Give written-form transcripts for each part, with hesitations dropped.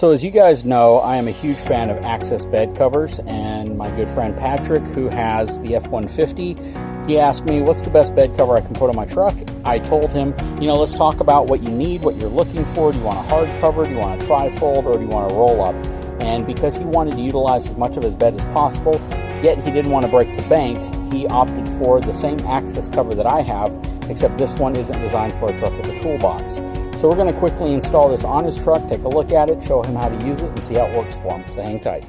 So as you guys know, I am a huge fan of access bed covers, and my good friend Patrick, who has the F-150, he asked me, what's the best bed cover I can put on my truck? I told him, let's talk about what you need, what you're looking for. Do you want a hard cover? Do you want a tri-fold? Or do you want a roll-up? And because he wanted to utilize as much of his bed as possible, yet he didn't want to break the bank, he opted for the same access cover that I have, except this one isn't designed for a truck with a toolbox. So we're going to quickly install this on his truck, take a look at it, show him how to use it, and see how it works for him. So hang tight.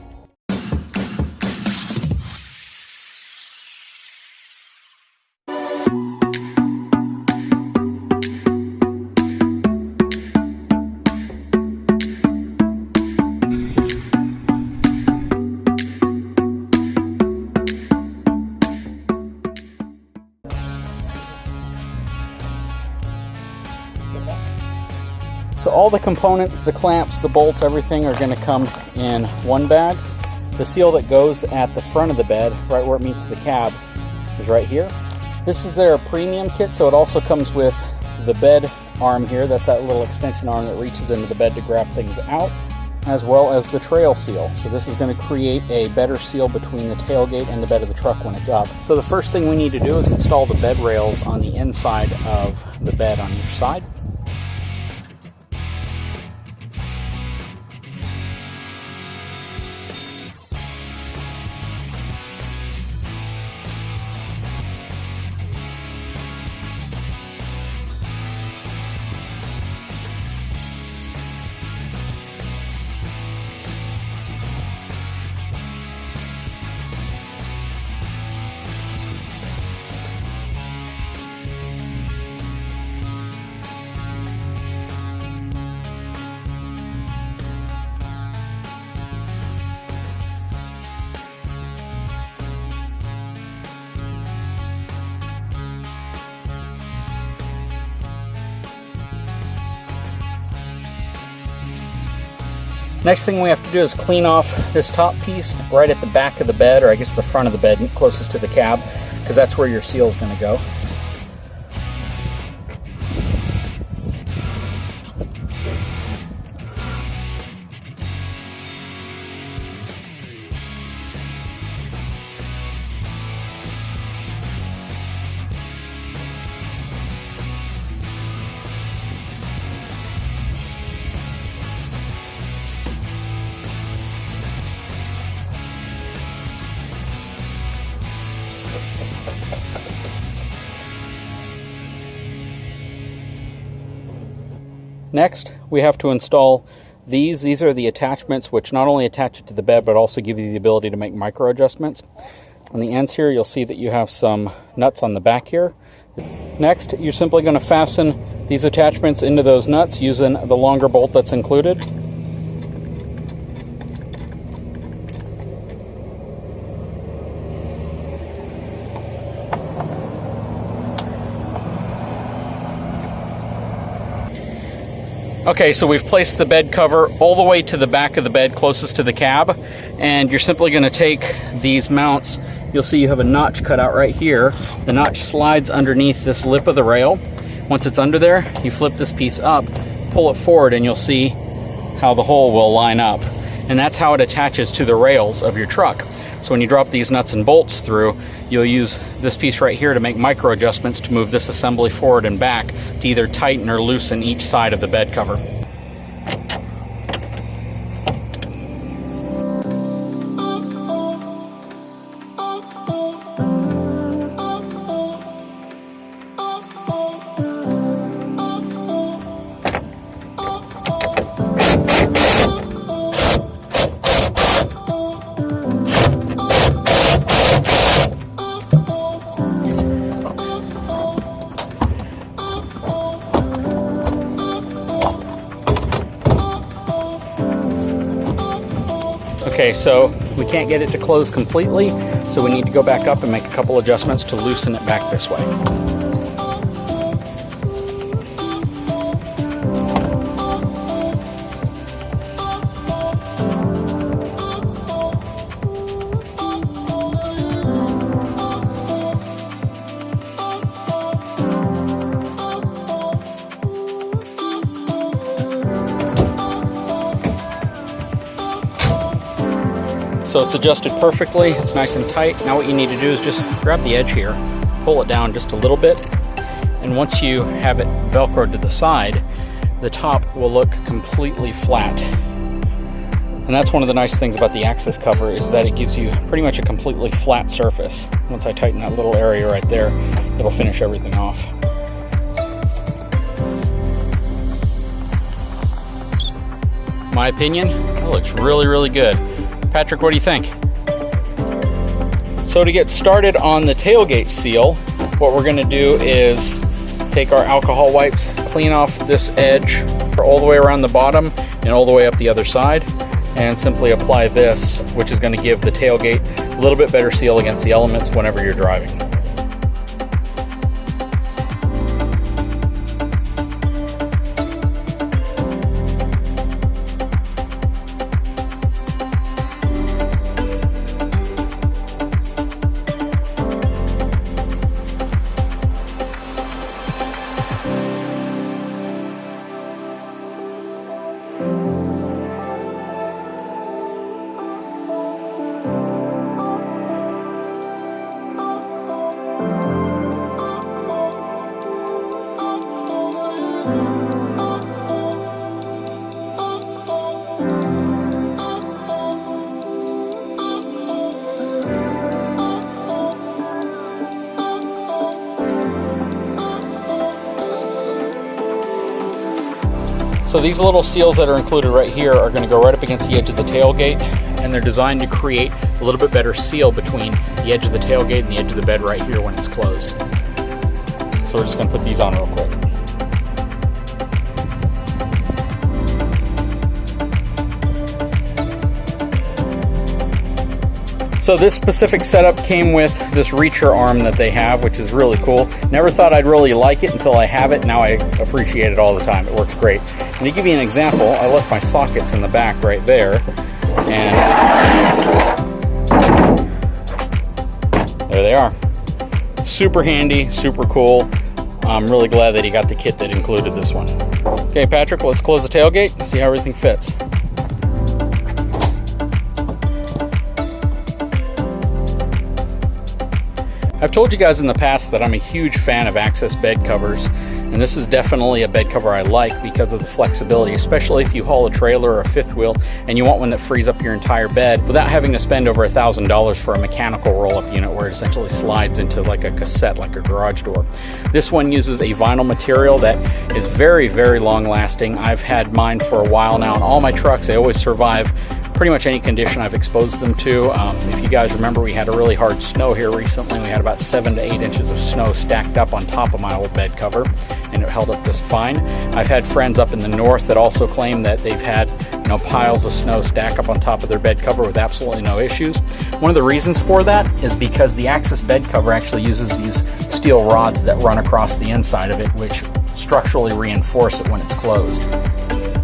So all the components, the clamps, the bolts, everything are going to come in one bag. The seal that goes at the front of the bed, right where it meets the cab, is right here. This is their premium kit, so it also comes with the bed arm here. That's that little extension arm that reaches into the bed to grab things out, as well as the trail seal. So this is going to create a better seal between the tailgate and the bed of the truck when it's up. So the first thing we need to do is install the bed rails on the inside of the bed on each side. Next thing we have to do is clean off this top piece right at the back of the bed, or I guess the front of the bed closest to the cab, because that's where your seal is going to go. Next, we have to install these. These are the attachments which not only attach it to the bed, but also give you the ability to make micro adjustments. On the ends here, you'll see that you have some nuts on the back here. Next, you're simply going to fasten these attachments into those nuts using the longer bolt that's included. Okay, so we've placed the bed cover all the way to the back of the bed closest to the cab, and you're simply going to take these mounts. You'll see you have a notch cut out right here. The notch slides underneath this lip of the rail. Once it's under there, you flip this piece up, pull it forward, and you'll see how the hole will line up. And that's how it attaches to the rails of your truck. So when you drop these nuts and bolts through, you'll use this piece right here to make micro adjustments to move this assembly forward and back to either tighten or loosen each side of the bed cover. Okay, so we can't get it to close completely, so we need to go back up and make a couple adjustments to loosen it back this way. So it's adjusted perfectly, it's nice and tight. Now what you need to do is just grab the edge here, pull it down just a little bit, and once you have it Velcroed to the side, the top will look completely flat. And that's one of the nice things about the access cover, is that it gives you pretty much a completely flat surface. Once I tighten that little area right there, it'll finish everything off. My opinion, that looks really, really good. Patrick, what do you think? So to get started on the tailgate seal, what we're gonna do is take our alcohol wipes, clean off this edge all the way around the bottom and all the way up the other side, and simply apply this, which is going to give the tailgate a little bit better seal against the elements whenever you're driving. So these little seals that are included right here are going to go right up against the edge of the tailgate, and they're designed to create a little bit better seal between the edge of the tailgate and the edge of the bed right here when it's closed. So we're just going to put these on real quick. So this specific setup came with this reacher arm that they have, which is really cool. Never thought I'd really like it until I have it. Now I appreciate it all the time. It works great. And to give you an example, I left my sockets in the back right there. And there they are. Super handy, super cool. I'm really glad that he got the kit that included this one. Okay, Patrick, let's close the tailgate and see how everything fits. I've told you guys in the past that I'm a huge fan of access bed covers, and this is definitely a bed cover I like because of the flexibility, especially if you haul a trailer or a fifth wheel and you want one that frees up your entire bed without having to spend over $1,000 for a mechanical roll-up unit where it essentially slides into like a cassette, like a garage door. This one uses a vinyl material that is very, very long lasting. I've had mine for a while now, and all my trucks, they always survive pretty much any condition I've exposed them to. If you guys remember, we had a really hard snow here recently. We had about 7 to 8 inches of snow stacked up on top of my old bed cover, and it held up just fine. I've had friends up in the north that also claim that they've had piles of snow stack up on top of their bed cover with absolutely no issues. One of the reasons for that is because the access bed cover actually uses these steel rods that run across the inside of it, which structurally reinforce it when it's closed.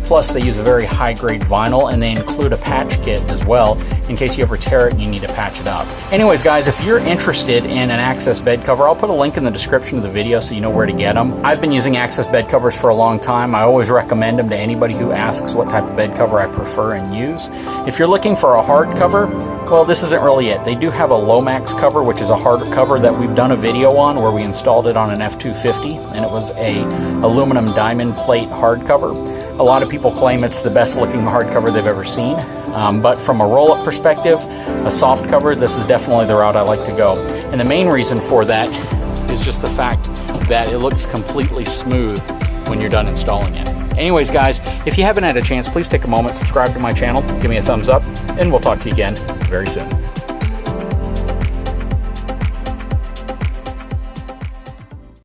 Plus, they use a very high-grade vinyl, and they include a patch kit as well in case you ever tear it and you need to patch it up. Anyways, guys, if you're interested in an access bed cover, I'll put a link in the description of the video so you know where to get them. I've been using access bed covers for a long time. I always recommend them to anybody who asks what type of bed cover I prefer and use. If you're looking for a hard cover, well, this isn't really it. They do have a Lomax cover, which is a hard cover that we've done a video on where we installed it on an F250, and it was a aluminum diamond plate hard cover. A lot of people claim it's the best looking hardcover they've ever seen, but from a roll-up perspective, a soft cover, this is definitely the route I like to go. And the main reason for that is just the fact that it looks completely smooth when you're done installing it. Anyways, guys, if you haven't had a chance, please take a moment, subscribe to my channel, give me a thumbs up, and we'll talk to you again very soon.